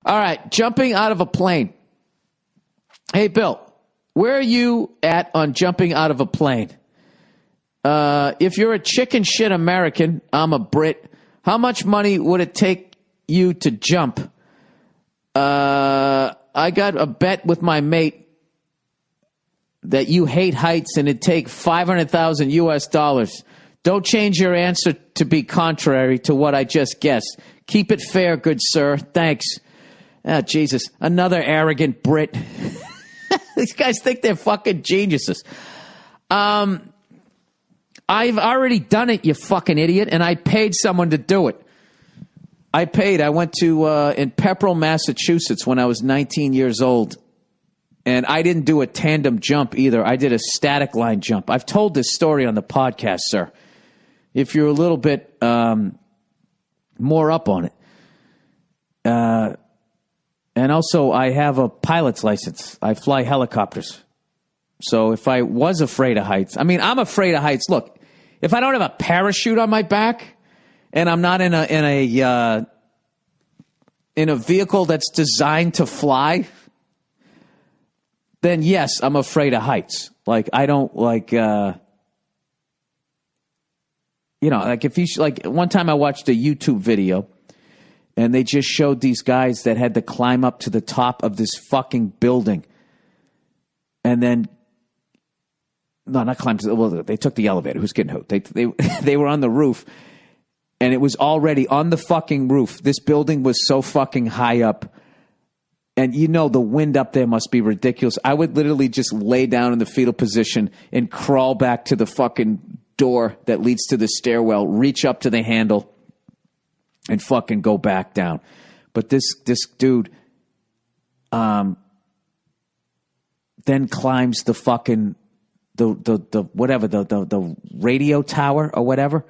All right, jumping out of a plane. Hey, Bill, where are you at on jumping out of a plane? If you're a chicken shit American, I'm a Brit, how much money would it take you to jump? I got a bet with my mate that you hate heights and it'd take $500,000 US. Don't change your answer to be contrary to what I just guessed. Keep it fair, good sir. Thanks. Oh, Jesus. Another arrogant Brit. These guys think they're fucking geniuses. I've already done it, you fucking idiot, and I paid someone to do it. I went to, in Pepperell, Massachusetts when I was 19 years old. And I didn't do a tandem jump either. I did a static line jump. I've told this story on the podcast, sir. If you're a little bit more up on it. And also, I have a pilot's license. I fly helicopters. So if I was afraid of heights, I'm afraid of heights. Look, if I don't have a parachute on my back and I'm not in a vehicle that's designed to fly, then yes, I'm afraid of heights. Like I don't like, one time I watched a YouTube video. And they just showed these guys that had to climb up to the top of this fucking building. And then, no, not climb to the, well, they took the elevator. Who's getting hooked? They were on the roof. And it was already on the fucking roof. This building was so fucking high up. And the wind up there must be ridiculous. I would literally just lay down in the fetal position and crawl back to the fucking door that leads to the stairwell, reach up to the handle, and fucking go back down. But this dude then climbs the fucking the radio tower or whatever.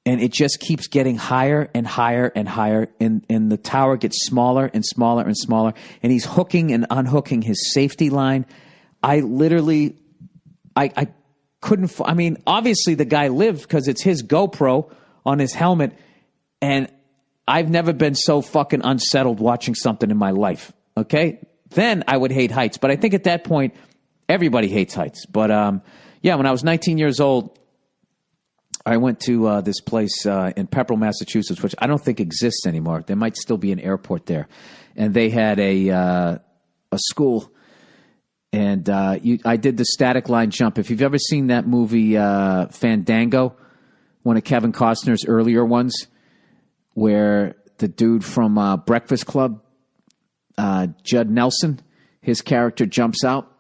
And it just keeps getting higher and higher and higher. And the tower gets smaller and smaller and smaller. And he's hooking and unhooking his safety line. I literally couldn't, obviously the guy lived because it's his GoPro on his helmet. And I've never been so fucking unsettled watching something in my life. Okay? Then I would hate heights. But I think at that point, everybody hates heights. But when I was 19 years old, I went to this place in Pepperell, Massachusetts, which I don't think exists anymore. There might still be an airport there. And they had a school. And I did the static line jump. If you've ever seen that movie Fandango, one of Kevin Costner's earlier ones, where the dude from Breakfast Club, Judd Nelson, his character jumps out.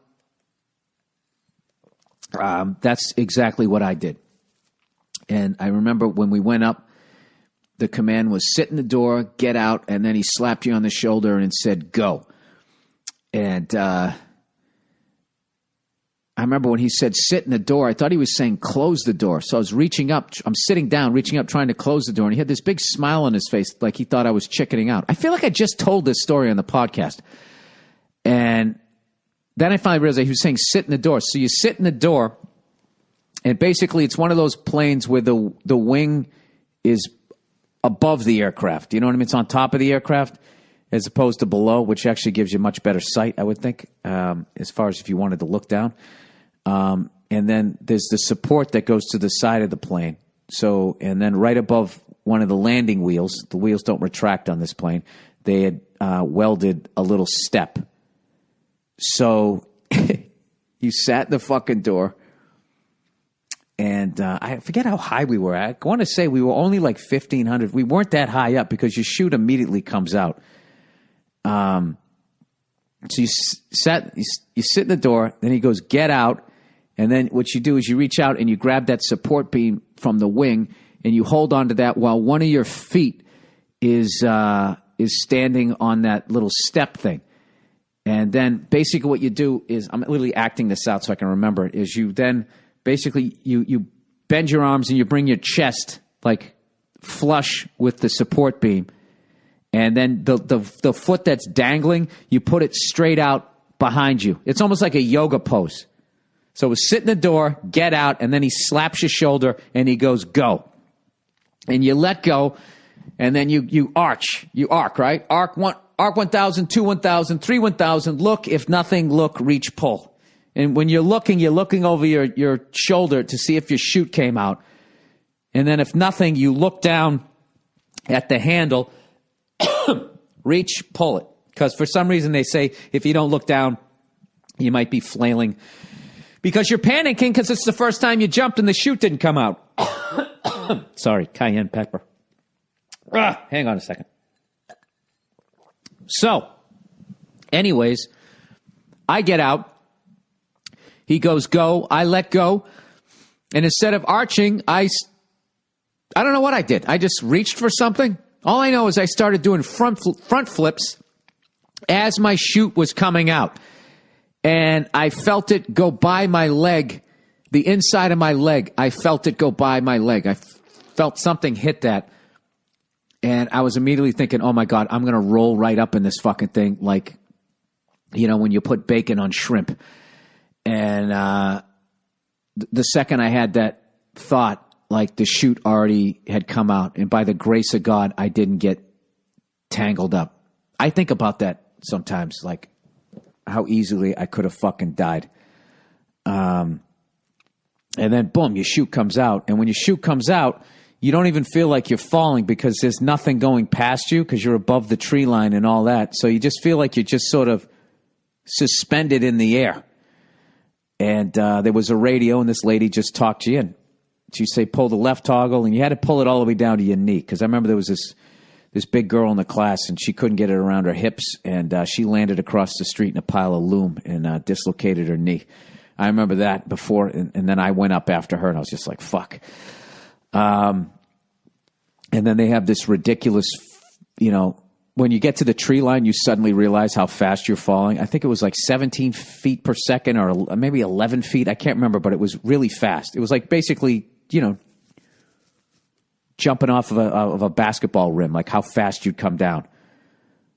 That's exactly what I did. And I remember when we went up, the command was sit in the door, get out, and then he slapped you on the shoulder and said, go. And I remember when he said sit in the door, I thought he was saying close the door. So I was reaching up. I'm sitting down, reaching up, trying to close the door. And he had this big smile on his face like he thought I was chickening out. I feel like I just told this story on the podcast. And then I finally realized he was saying sit in the door. So you sit in the door, and basically it's one of those planes where the wing is above the aircraft. You know what I mean? It's on top of the aircraft as opposed to below, which actually gives you much better sight, I would think, as far as if you wanted to look down. And then there's the support that goes to the side of the plane. So, and then right above one of the landing wheels, the wheels don't retract on this plane, they had welded a little step. So you sat in the fucking door, and I forget how high we were. I want to say we were only like 1,500. We weren't that high up because your chute immediately comes out. So you sit in the door, then he goes, get out. And then what you do is you reach out and you grab that support beam from the wing and you hold on to that while one of your feet is standing on that little step thing. And then basically what you do is, I'm literally acting this out so I can remember it, is you then basically you bend your arms and you bring your chest like flush with the support beam. And then the foot that's dangling, you put it straight out behind you. It's almost like a yoga pose. So it was sit in the door, get out, and then he slaps your shoulder and he goes, go. And you let go, and then you arc, right? Arc 1,000, 2 1,000, 3 1,000. Look, if nothing, look, reach, pull. And when you're looking over your shoulder to see if your chute came out. And then if nothing, you look down at the handle, reach, pull it. Because for some reason they say if you don't look down, you might be flailing. Because you're panicking because it's the first time you jumped and the chute didn't come out. Sorry, cayenne pepper. Hang on a second. So, anyways, I get out. He goes, go. I let go. And instead of arching, I don't know what I did. I just reached for something. All I know is I started doing front flips as my chute was coming out. And I felt it go by my leg, the inside of my leg. I felt it go by my leg. I felt something hit that. And I was immediately thinking, oh, my God, I'm going to roll right up in this fucking thing like, when you put bacon on shrimp. And the second I had that thought, like the chute already had come out. And by the grace of God, I didn't get tangled up. I think about that sometimes, like how easily I could have fucking died. And then, boom, your chute comes out. And when your chute comes out, you don't even feel like you're falling because there's nothing going past you because you're above the tree line and all that. So you just feel like you're just sort of suspended in the air. And there was a radio, and this lady just talked you in. She'd say, pull the left toggle, and you had to pull it all the way down to your knee. Because I remember there was this big girl in the class, and she couldn't get it around her hips, and she landed across the street in a pile of loom and dislocated her knee. I remember that before, and then I went up after her, and I was just like, fuck. And then they have this ridiculous, when you get to the tree line, you suddenly realize how fast you're falling. I think it was like 17 feet per second or maybe 11 feet. I can't remember, but it was really fast. It was like basically, jumping off of a basketball rim, like how fast you'd come down.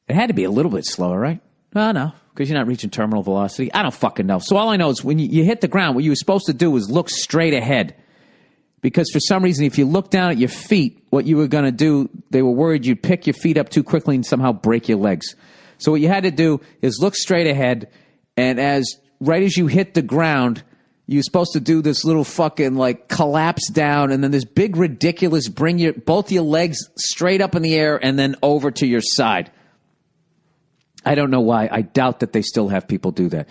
It had to be a little bit slower, right? No, because you're not reaching terminal velocity. I don't fucking know. So all I know is when you hit the ground, what you were supposed to do was look straight ahead. Because for some reason, if you look down at your feet, what you were going to do, they were worried you'd pick your feet up too quickly and somehow break your legs. So what you had to do is look straight ahead, and right as you hit the ground, you're supposed to do this little fucking like collapse down, and then this big ridiculous bring both your legs straight up in the air and then over to your side. I don't know why. I doubt that they still have people do that.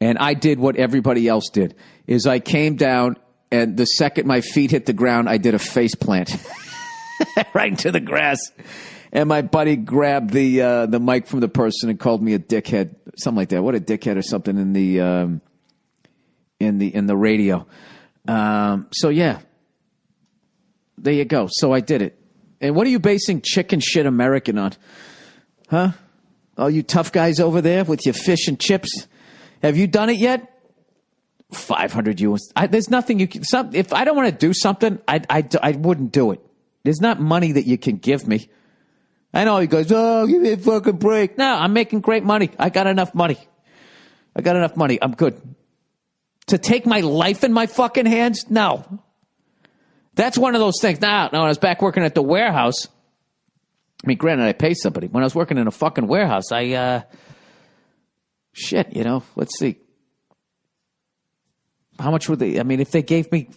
And I did what everybody else did, is I came down. And the second my feet hit the ground, I did a face plant right into the grass. And my buddy grabbed the mic from the person and called me a dickhead, something like that. What a dickhead or something in the radio. So yeah, there you go. So I did it. And what are you basing chicken shit American on? Huh? All you tough guys over there with your fish and chips. Have you done it yet? 500 US. There's nothing you can. If I don't want to do something, I wouldn't do it. There's not money that you can give me. I know he goes, oh, give me a fucking break. No, I'm making great money. I got enough money. I'm good. To take my life in my fucking hands? No. That's one of those things. No, when I was back working at the warehouse, I mean, granted, I pay somebody. When I was working in a fucking warehouse, let's see. How much would they? I mean, if they gave me,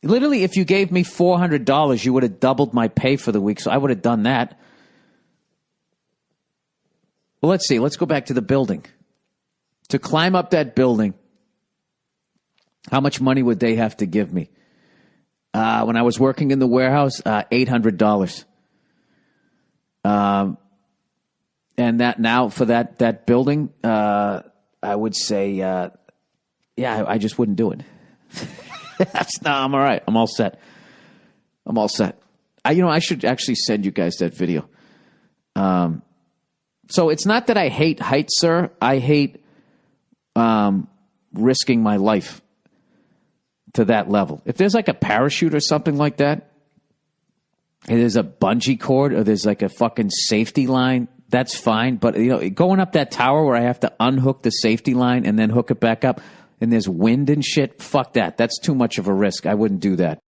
literally, if you gave me $400, you would have doubled my pay for the week. So I would have done that. Well, let's see. Let's go back to the building. To climb up that building, how much money would they have to give me? When I was working in the warehouse, $800. And that now for that building, I would say. Yeah, I just wouldn't do it. No, I'm all right. I'm all set. I should actually send you guys that video. So it's not that I hate heights, sir. I hate risking my life to that level. If there's like a parachute or something like that, and there's a bungee cord or there's like a fucking safety line, that's fine. But going up that tower where I have to unhook the safety line and then hook it back up, and there's wind and shit, fuck that. That's too much of a risk. I wouldn't do that.